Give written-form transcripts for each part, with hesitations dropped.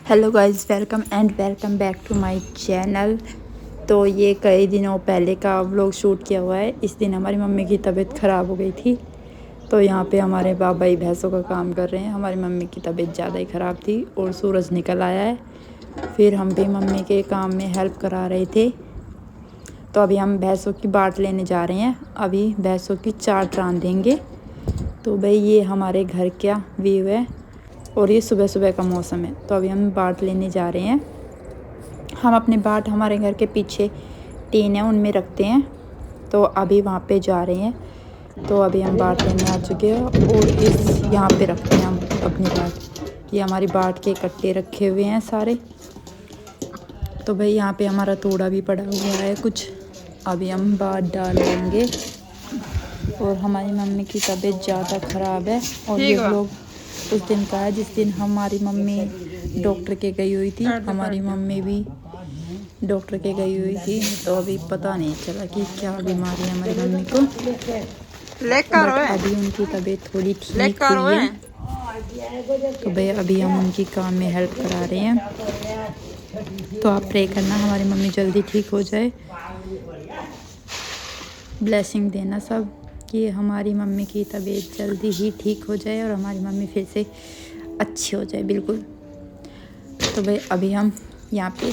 Hello guys, welcome back to my channel. तो ये कई दिनों पहले का व्लॉग शूट किया हुआ है। इस दिन हमारी मम्मी की तबीयत ख़राब हो गई थी, तो यहाँ पे हमारे बाबा ही भैंसों का काम कर रहे हैं। हमारी मम्मी की तबीयत ज़्यादा ही ख़राब थी और सूरज निकल आया है। फिर हम भी मम्मी के काम में हेल्प करा रहे थे। तो अभी हम भैंसों की बाट लेने जा रहे हैं। अभी भैंसों की चाट रांधेंगे। तो भाई ये हमारे घर का व्यू है और ये सुबह सुबह का मौसम है। तो अभी हम बाट लेने जा रहे हैं। हम अपने बाट हमारे घर के पीछे टीन है उनमें रखते हैं, तो अभी वहाँ पे जा रहे हैं। तो अभी हम बाट लेने आ चुके हैं और इस यहाँ पे रखते हैं हम अपनी बाट। ये हमारी बाट के कट्टे रखे हुए हैं सारे। तो भाई यहाँ पे हमारा तोड़ा भी पड़ा हुआ है कुछ। अभी हम बाट डाल लेंगे। और हमारी मम्मी की तबीयत ज़्यादा ख़राब है और ये लोग उस दिन का है जिस दिन हमारी मम्मी डॉक्टर के गई हुई थी। हमारी मम्मी भी डॉक्टर के गई हुई थी, तो अभी पता नहीं चला कि क्या बीमारी है हमारी मम्मी को। बट अभी उनकी तबीयत थोड़ी ठीक हुई है। तो भाई अभी हम उनकी काम में हेल्प करा रहे हैं। तो आप प्रे करना हमारी मम्मी जल्दी ठीक हो जाए। ब्लेसिंग देना सब कि हमारी मम्मी की तबीयत जल्दी ही ठीक हो जाए और हमारी मम्मी फिर से अच्छी हो जाए बिल्कुल। तो भाई अभी हम यहाँ पे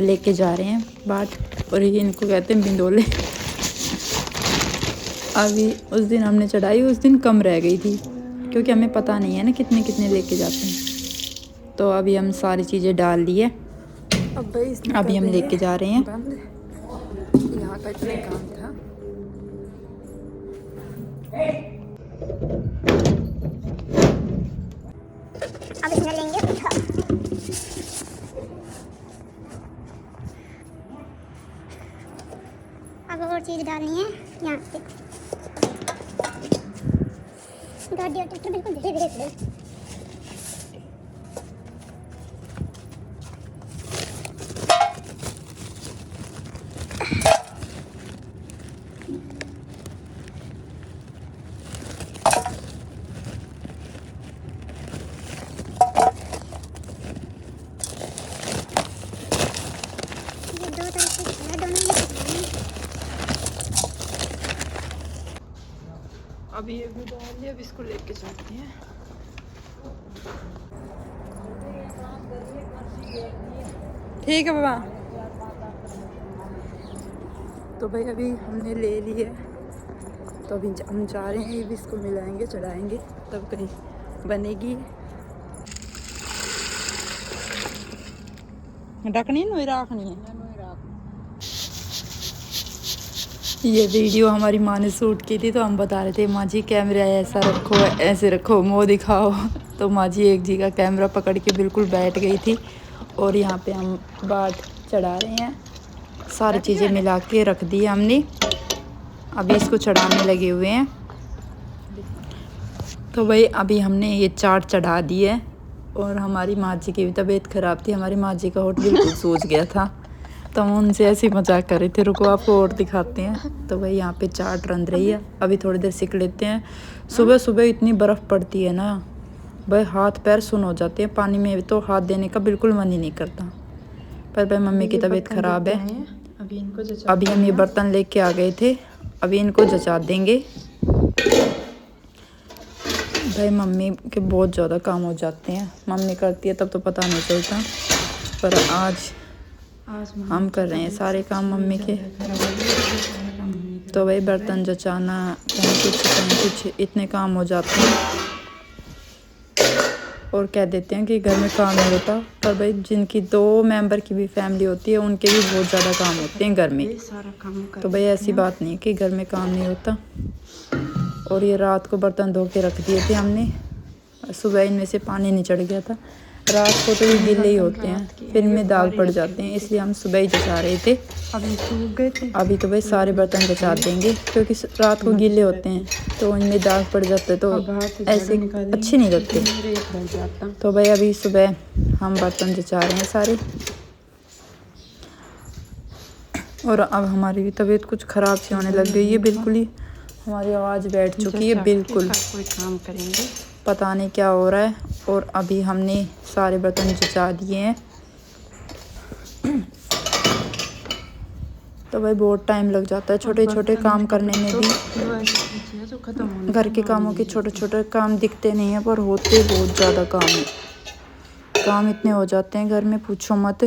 लेके जा रहे हैं बाट, और ये इनको कहते हैं बिंदोले। अभी उस दिन हमने चढ़ाई, उस दिन कम रह गई थी क्योंकि हमें पता नहीं है ना कितने कितने लेके जाते हैं। तो अभी हम सारी चीज़ें डाल ली है। अभी हम लेके जा रहे हैं। यहाँ का इतना काम था। अब इसमें लेंगे अब और चीज़ डालनी है यहाँ पे। गाड़ी ट्रैक्टर बिल्कुल धीरे धीरे चले। अभी ये भी डाल लिया, अब इसको लेके चलते हैं। ठीक है बाबा। तो भाई अभी हमने ले ली है, तो अभी हम जा रहे हैं। ये भी इसको मिलाएंगे, चढ़ाएंगे, तब कहीं बनेगी। ढकनी नहीं रखनी है। ये वीडियो हमारी माँ ने शूट की थी, तो हम बता रहे थे माँ जी कैमरा ऐसा रखो, ऐसे रखो, मुँह दिखाओ। तो माँ जी एक जी का कैमरा पकड़ के बिल्कुल बैठ गई थी। और यहाँ पे हम बाट चढ़ा रहे हैं। सारी चीज़ें मिला के रख दी हमने, अभी इसको चढ़ाने लगे हुए हैं। तो भाई अभी हमने ये चाट चढ़ा दी है। और हमारी माँ जी की भी तबीयत ख़राब थी। हमारी माँ जी का होठ बिल्कुल सूज गया था, तो हम उनसे ऐसे ही मजाक कर रहे थे, रुको आपको और दिखाते हैं। तो भाई यहाँ पे चाट रंध रही है, अभी थोड़ी देर सीख लेते हैं। सुबह सुबह इतनी बर्फ़ पड़ती है ना भाई, हाथ पैर सुन हो जाते हैं। पानी में तो हाथ देने का बिल्कुल मन ही नहीं करता। पर भाई मम्मी की तबीयत ख़राब है। अभी हम ये बर्तन लेके आ गए थे, अभी इनको जचा देंगे। भाई मम्मी के बहुत ज़्यादा काम हो जाते हैं। मम्मी करती है तब तो पता नहीं चलता, पर आज हम कर रहे हैं सारे काम मम्मी के। तो भाई बर्तन जचाना, कहीं कुछ इतने काम हो जाते हैं। और कह देते हैं कि घर में काम नहीं होता, पर भाई जिनकी 2 मेंबर की भी फैमिली होती है उनके भी बहुत ज़्यादा काम होते हैं घर में। तो भाई ऐसी बात नहीं है कि घर में काम नहीं होता। और ये रात को बर्तन धो के रख दिए थे हमने, सुबह इनमें से पानी नहीं चढ़ गया था। रात को तो ये गीले ही होते हैं, फिर इनमें दाग पड़ जाते हैं, इसलिए हम सुबह ही जचा रहे थे। अभी सूख गए थे। अभी तो भाई सारे बर्तन जचा देंगे क्योंकि रात को गीले होते हैं तो इनमें दाग पड़ जाते, तो ऐसे अच्छे नहीं लगते। तो भाई अभी सुबह हम बर्तन जचा रहे हैं सारे। और अब हमारी भी तबीयत कुछ ख़राब सी होने लग गई है, बिल्कुल ही हमारी आवाज़ बैठ चुकी है बिल्कुल। कोई काम करेंगे पता नहीं क्या हो रहा है। और अभी हमने सारे बर्तन जचा दिए हैं। तो भाई बहुत टाइम लग जाता है छोटे छोटे काम करने में भी। घर के कामों के छोटे छोटे काम दिखते नहीं हैं पर होते बहुत ज़्यादा काम है। काम इतने हो जाते हैं घर में, पूछो मत।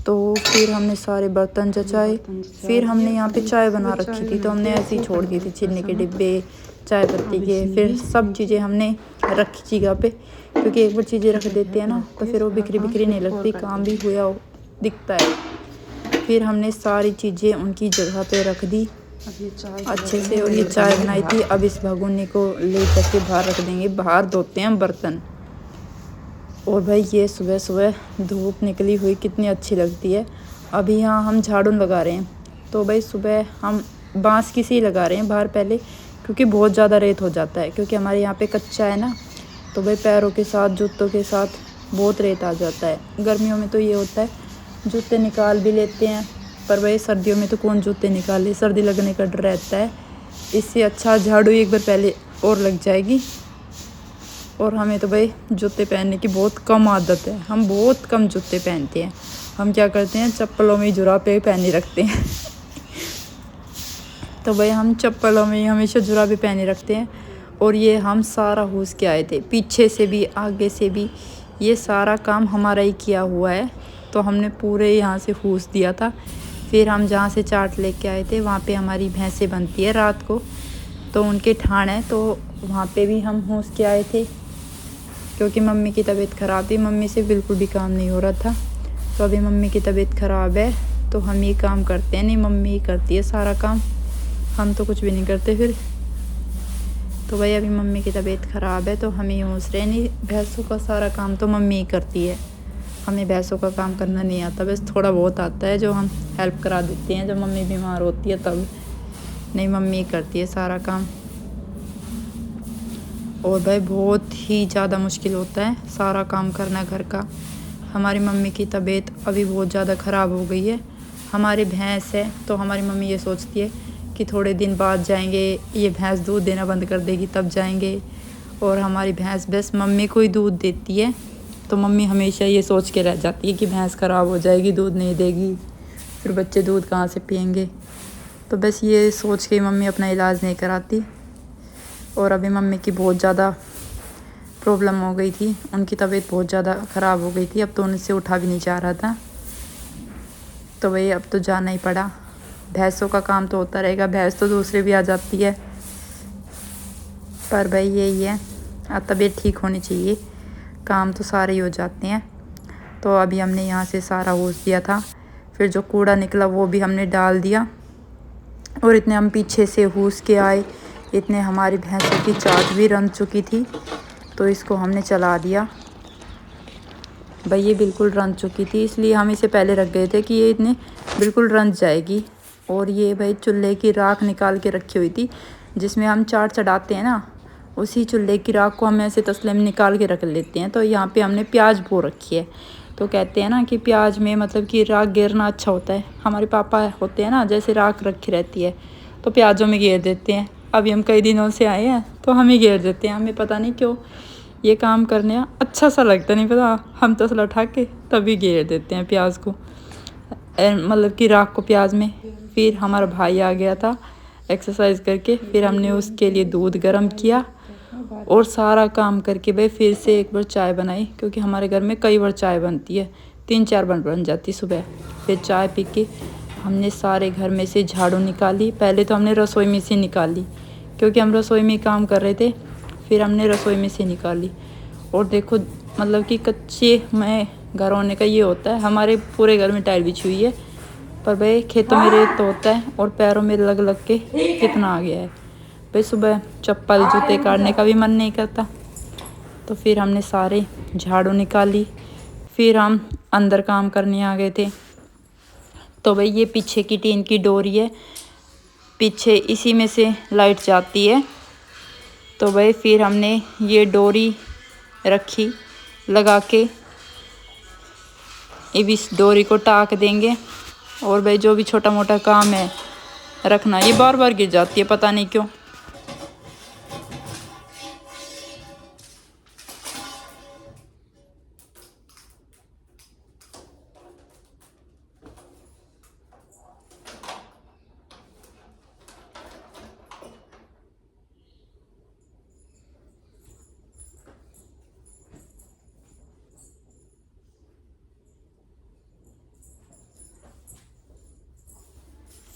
तो फिर हमने सारे बर्तन जचाए। फिर हमने यहाँ पे चाय बना रखी थी तो हमने ऐसे ही छोड़ दी थी, चीनी के डिब्बे, चाय पत्ती के, फिर सब चीज़ें हमने रखी जगह पे, क्योंकि एक बार चीज़ें रख देते हैं ना तो फिर वो बिखरी बिखरी नहीं लगती, काम भी हुआ दिखता है। फिर हमने सारी चीज़ें उनकी जगह पे रख दी अच्छे से। और ये चाय बनाई थी। अब इस भगोने को ले जाके बाहर रख देंगे, बाहर धोते हैं बर्तन। और भाई ये सुबह सुबह धूप निकली हुई कितनी अच्छी लगती है। अभी यहाँ हम झाड़ू लगा रहे हैं। तो भाई सुबह हम बांस की सी लगा रहे हैं बाहर पहले, क्योंकि बहुत ज़्यादा रेत हो जाता है, क्योंकि हमारे यहाँ पे कच्चा है ना। तो भाई पैरों के साथ, जूतों के साथ बहुत रेत आ जाता है। गर्मियों में तो ये होता है जूते निकाल भी लेते हैं, पर भाई सर्दियों में तो कौन जूते निकाले, सर्दी लगने का डर रहता है। इससे अच्छा झाड़ू एक बार पहले और लग जाएगी। और हमें तो भाई जूते पहनने की बहुत कम आदत है, हम बहुत कम जूते पहनते हैं। हम क्या करते हैं, चप्पलों में ही जुराबे पहने रखते हैं। तो भाई हम चप्पलों में ही हमेशा जुराबे पहने रखते हैं। और ये हम सारा हूस के आए थे, पीछे से भी आगे से भी, ये सारा काम हमारा ही किया हुआ है। तो हमने पूरे यहाँ से हूस दिया था। फिर हम जहाँ से चाट लेके आए थे वहाँ पे हमारी भैंसें बनती है रात को, तो उनके ठाण है, तो वहाँ पे भी हम हूस के आए थे। क्योंकि मम्मी की तबीयत ख़राब थी, मम्मी से बिल्कुल भी काम नहीं हो रहा था। तो अभी मम्मी की तबीयत ख़राब है तो हम ये काम करते हैं, नहीं मम्मी ही करती है सारा काम, हम तो कुछ भी नहीं करते फिर। तो भाई अभी मम्मी की तबीयत ख़राब है तो हम ही हूस रहे, नहीं भैंसों का सारा काम तो मम्मी ही करती है। हमें भैंसों का काम करना नहीं आता, बस थोड़ा बहुत आता है जो हम हेल्प करा देते हैं जब मम्मी बीमार होती है तब। नहीं मम्मी ही करती है सारा काम। और भाई बहुत ही ज़्यादा मुश्किल होता है सारा काम करना घर का। हमारी मम्मी की तबीयत अभी बहुत ज़्यादा ख़राब हो गई है। हमारी भैंस है तो हमारी मम्मी ये सोचती है कि थोड़े दिन बाद जाएंगे, ये भैंस दूध देना बंद कर देगी तब जाएंगे। और हमारी भैंस बस मम्मी को ही दूध देती है, तो मम्मी हमेशा ये सोच के रह जाती है कि भैंस ख़राब हो जाएगी, दूध नहीं देगी, फिर बच्चे दूध कहाँ से पियेंगे। तो बस ये सोच के मम्मी अपना इलाज नहीं कराती। और अभी मम्मी की बहुत ज़्यादा प्रॉब्लम हो गई थी, उनकी तबीयत बहुत ज़्यादा ख़राब हो गई थी, अब तो उनसे उठा भी नहीं जा रहा था। तो भाई अब तो जाना ही पड़ा। भैंसों का काम तो होता रहेगा, भैंस तो दूसरे भी आ जाती है, पर भाई यही है, अब तबीयत ठीक होनी चाहिए, काम तो सारे ही हो जाते हैं। तो अभी हमने यहाँ से सारा हूस दिया था, फिर जो कूड़ा निकला वो भी हमने डाल दिया। और इतने हम पीछे से हूस के आए, इतने हमारी भैंसों की चाट भी रन चुकी थी, तो इसको हमने चला दिया। भाई ये बिल्कुल रन चुकी थी, इसलिए हम इसे पहले रख गए थे कि ये इतने बिल्कुल रन जाएगी। और ये भाई चूल्हे की राख निकाल के रखी हुई थी, जिसमें हम चाट चढ़ाते हैं ना, उसी चूल्हे की राख को हम ऐसे तसले में निकाल के रख लेते हैं। तो यहाँ पे हमने प्याज बो रखी है, तो कहते हैं ना कि प्याज में मतलब कि राख गिरना अच्छा होता है। हमारे पापा होते हैं ना, जैसे राख रखी रहती है तो प्याजों में घेर देते हैं। अभी हम कई दिनों से आए हैं तो हम ही घेर देते हैं, हमें पता नहीं क्यों ये काम करने अच्छा सा लगता नहीं पता, हम तसला उठा के तभी घेर देते हैं प्याज को, मतलब कि राख को प्याज में। फिर हमारा भाई आ गया था एक्सरसाइज करके, फिर हमने उसके लिए दूध गर्म किया और सारा काम करके भाई फिर से एक बार चाय बनाई, क्योंकि हमारे घर में कई बार चाय बनती है, 3-4 बार बन जाती सुबह। फिर चाय पी के हमने सारे घर में से झाड़ू निकाली। पहले तो हमने रसोई में से निकाली, क्योंकि हम रसोई में काम कर रहे थे, फिर हमने रसोई में से निकाली। और देखो मतलब कि कच्चे में घर होने का ये होता है, हमारे पूरे घर में टाइल बिछी हुई है, पर भाई खेतों में रेत तो होता है और पैरों में लग लग के कितना आ गया है भाई। सुबह चप्पल जूते काटने का भी मन नहीं करता। तो फिर हमने सारे झाड़ू निकाली, फिर हम अंदर काम करने आ गए थे। तो भाई ये पीछे की टीन की डोरी है, पीछे इसी में से लाइट जाती है। तो भाई फिर हमने ये डोरी रखी लगा के, अब इस डोरी को टाक देंगे। और भाई जो भी छोटा मोटा काम है रखना, ये बार बार गिर जाती है पता नहीं क्यों।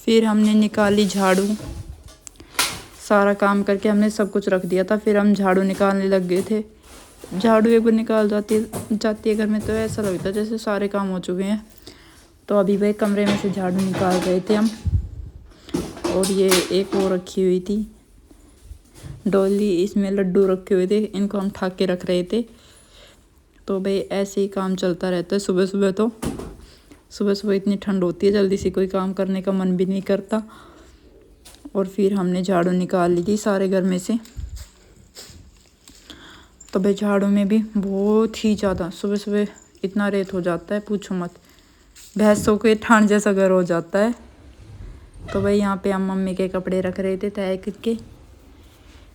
फिर हमने निकाली झाड़ू, सारा काम करके हमने सब कुछ रख दिया था। फिर हम झाड़ू निकालने लग गए थे। झाड़ू एक बार निकाल जाती है घर में तो ऐसा लगता है जैसे सारे काम हो चुके हैं। तो अभी भाई कमरे में से झाड़ू निकाल रहे थे हम। और ये एक वो रखी हुई थी डोली, इसमें लड्डू रखे हुए थे, इनको हम ढक के रख रहे थे। तो भाई ऐसे ही काम चलता रहता है। सुबह सुबह इतनी ठंड होती है, जल्दी से कोई काम करने का मन भी नहीं करता। और फिर हमने झाड़ू निकाल ली थी सारे घर में से। तो भाई झाड़ू में भी बहुत ही ज़्यादा सुबह इतना रेत हो जाता है, पूछो मत। भैंसों के ठाण जैसा घर हो जाता है। तो भाई यहाँ पे हम मम्मी के कपड़े रख रहे थे तय करके।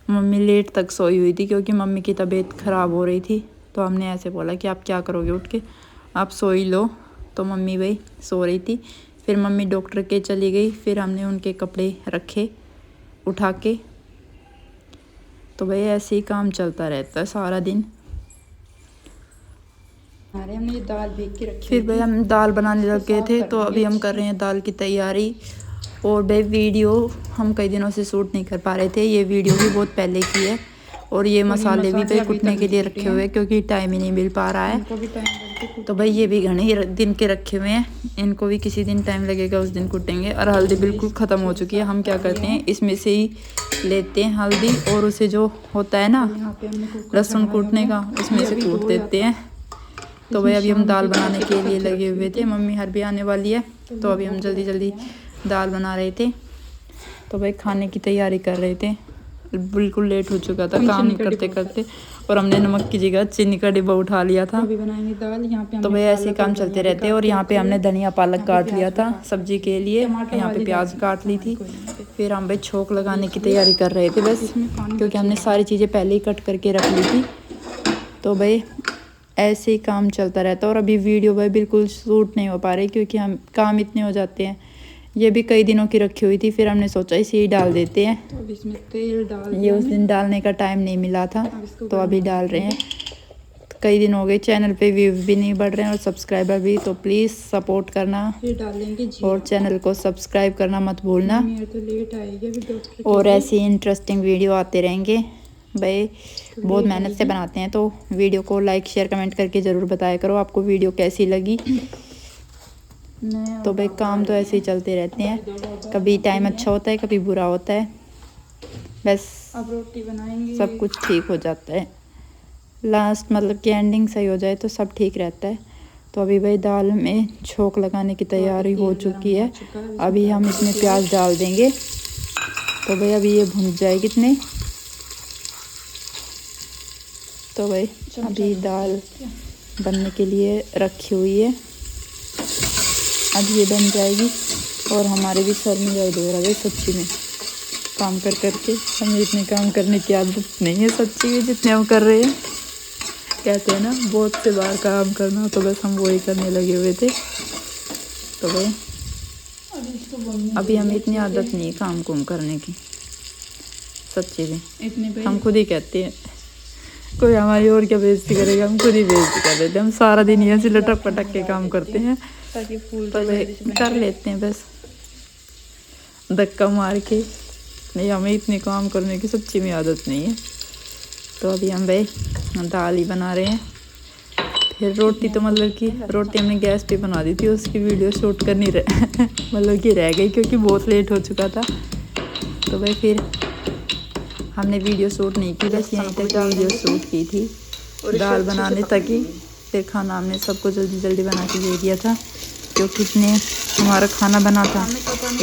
मम्मी लेट तक सोई हुई थी क्योंकि मम्मी की तबीयत ख़राब हो रही थी। तो हमने ऐसे बोला कि आप क्या करोगे उठ के, आप सो ही लो। तो मम्मी भाई सो रही थी। फिर मम्मी डॉक्टर के चली गई। फिर हमने उनके कपड़े रखे उठा के। तो भाई ऐसे ही काम चलता रहता है सारा दिन। हमने ये दाल भीग के रखी। फिर भाई हम दाल बनाने लग गए थे। तो अभी हम कर रहे हैं दाल की तैयारी। और भाई वीडियो हम कई दिनों से शूट नहीं कर पा रहे थे, ये वीडियो भी बहुत पहले की है। और ये मसाले भी भाई कुटने के लिए रखे हुए हैं क्योंकि टाइम ही नहीं मिल पा रहा है। तो भाई ये भी घने दिन के रखे हुए हैं, इनको भी किसी दिन टाइम लगेगा, उस दिन कुटेंगे। और हल्दी बिल्कुल ख़त्म हो चुकी है। हम क्या करते हैं, इसमें से ही लेते हैं हल्दी और उसे जो होता है ना लहसुन कूटने का, उसमें से कूट देते हैं। तो भाई अभी हम दाल बनाने के लिए लगे हुए थे। मम्मी हर भी आने वाली है तो अभी हम जल्दी दाल बना रहे थे। तो भाई खाने की तैयारी कर रहे थे। बिल्कुल लेट हो चुका था काम करते करते। और हमने नमक की जगह चीनी का डिब्बा उठा लिया था। अभी बनाएंगे दाल। यहाँ पे तो भाई ऐसे काम चलते रहते हैं। और यहाँ पे हमने धनिया पालक काट लिया था सब्जी के लिए। यहाँ पे प्याज काट ली थी। फिर हम भाई छोंक लगाने की तैयारी कर रहे थे बस, क्योंकि हमने सारी चीज़ें पहले ही कट करके रख ली थी। तो भाई ऐसे ही काम चलता रहता है। और अभी वीडियो भाई बिल्कुल शूट नहीं हो पा रही क्योंकि हम काम इतने हो जाते हैं। ये भी कई दिनों की रखी हुई थी, फिर हमने सोचा इसे ही डाल देते हैं। तो अब इसमें तेल डाल, ये उस दिन डालने का टाइम नहीं मिला था तो अभी डाल रहे हैं। कई दिन हो गए, चैनल पे व्यूज भी नहीं बढ़ रहे हैं और सब्सक्राइबर भी। तो प्लीज़ सपोर्ट करना और चैनल को सब्सक्राइब करना मत भूलना। और ऐसी इंटरेस्टिंग वीडियो आते रहेंगे भाई। बहुत मेहनत से बनाते हैं तो वीडियो को लाइक शेयर कमेंट करके ज़रूर बताया करो आपको वीडियो कैसी लगी। तो भाई काम तो ऐसे ही चलते रहते हैं, कभी टाइम अच्छा होता है कभी बुरा होता है, बस अब रोटी बनाएंगे सब कुछ ठीक हो जाता है। लास्ट मतलब कि एंडिंग सही हो जाए तो सब ठीक रहता है। तो अभी भाई दाल में छोंक लगाने की तैयारी हो चुकी है। अभी हम इसमें प्याज डाल देंगे। तो भाई अभी ये भुन जाएगी इतने। तो भाई अभी दाल बनने के लिए रखी हुई है, अब ये बन जाएगी। और हमारे भी सर में दर्द हो रहा है सच्ची में, काम कर करके। हमें इतने काम करने की आदत नहीं है सच्ची में जितने हम कर रहे हैं। कहते हैं ना बहुत से बार काम करना, तो बस हम वही करने लगे हुए थे। तो भाई अभी हमें इतनी आदत नहीं है काम कुम करने की सच्ची में। हम खुद ही कहते हैं, कोई हमारी और क्या बेइज्जती करेगा, हम खुद ही बेइज्जती कर देते हैं। हम सारा दिन ही ऐसे लटक पटक के काम करते हैं, तो कर लेते हैं बस धक्का मार के। नहीं, हमें इतने काम करने की सच्ची में आदत नहीं है। तो अभी हम भाई दाल ही बना रहे हैं। फिर रोटी तो मतलब कि रोटी हमने गैस पे बना दी थी, उसकी वीडियो शूट करनी मतलब कि रह गई क्योंकि बहुत लेट हो चुका था। तो भाई फिर हमने वीडियो शूट नहीं की, बस यहीं तक वीडियो शूट की थी, दाल बनाने तक ही। फिर खाना हमने सबको जल्दी बना के दे दिया था क्योंकि इतने हमारा खाना बना था।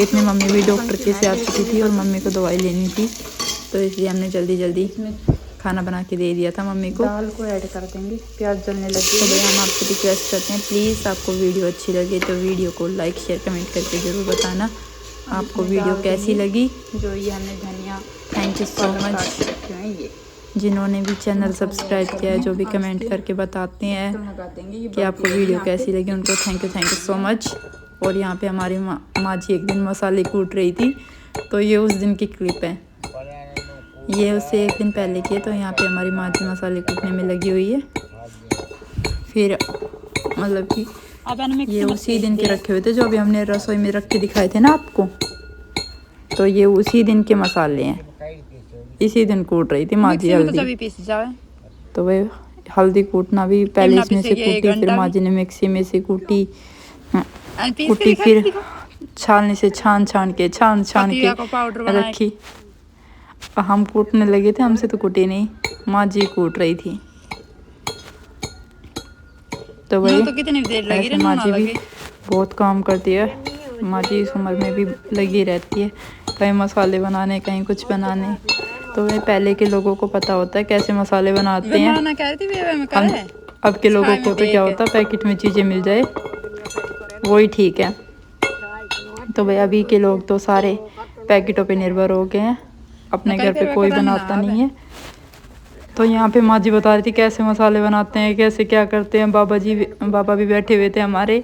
इतने मम्मी भी डॉक्टर के से आ चुकी थी और मम्मी को दवाई लेनी थी, तो इसलिए हमने जल्दी खाना बना के दे दिया था मम्मी को। दाल को ऐड कर देंगे, प्याज जलने लगे। तो भाई हम आपसे रिक्वेस्ट करते हैं, प्लीज़ आपको वीडियो अच्छी लगे तो वीडियो को लाइक शेयर कमेंट करके ज़रूर बताना आपको वीडियो कैसी लगी। जो ये हमने धनिया, थैंक यू सो मच जिन्होंने भी चैनल सब्सक्राइब किया है, जो भी कमेंट करके बताते हैं कि आपको वीडियो कैसी लगी, उनको थैंक यू सो मच। और यहाँ पे हमारी माँ जी एक दिन मसाले कूट रही थी, तो ये उस दिन की क्लिप है, ये उससे एक दिन पहले की है। तो यहाँ पे हमारी माँ जी मसाले कूटने में लगी हुई है। फिर मतलब कि ये उसी दिन के रखे हुए थे जो अभी हमने रसोई में रख के दिखाए थे ना आपको। तो ये उसी दिन के मसाले हैं, इसी दिन कूट रही थी माँ जी हल्दी। सभी पीस जाए तो वह हल्दी कूटना भी पहले इसमें से पीसेगी, कूटी, फिर घंटा माँ जी ने मिक्सी में से कूटी पीस कूटी, के फिर छालनी से छान के पतीला को पाउडर बनाए। रखी। हम कूटने लगे थे, हमसे तो कूटी नहीं, माँ जी कूट रही थी। तो वही तो कितनी देर लगी ऐसे माँ जी भी बहुत काम करती है। माँ जी इस उम्र में भी लगी रहती है, कहीं मसाले बनाने, कहीं कुछ बनाने। तो वह पहले के लोगों को पता होता है कैसे मसाले बनाते हैं। हम अब के लोगों को तो क्या होता है, पैकेट में चीज़ें मिल जाए वही ठीक है। तो भाई अभी के लोग तो सारे पैकेटों पे निर्भर हो गए हैं, अपने घर पे कोई बनाता नहीं है। तो यहाँ पे माँ जी बता रही थी कैसे मसाले बनाते हैं, कैसे क्या करते हैं। बाबा भी बैठे हुए थे हमारे,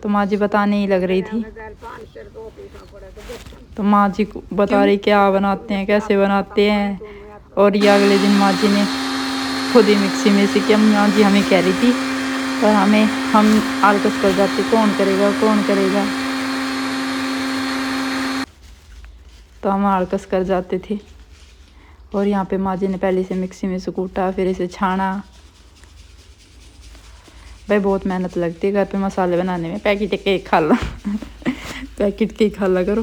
तो माँ जी बताने ही लग रही थी। तो माँ जी बता रही क्या बनाते हैं, कैसे बनाते हैं। और ये अगले दिन माँ जी ने खुद ही मिक्सी में से किया। माँ जी हमें कह रही थी, पर हम आलकस कर जाते, कौन करेगा कौन करेगा, तो हम आलकस कर जाते थे। और यहाँ पे माँ जी ने पहले से मिक्सी में से कूटा, फिर इसे छाना। भाई बहुत मेहनत लगती है घर पे मसाले बनाने में। पैकेट के खा लो पैकेट के खा ला करो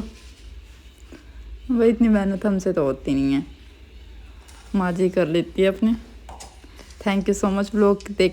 भाई, इतनी मेहनत हमसे तो होती नहीं है, माँ जी कर लेती है अपने। Thank you so much blog देख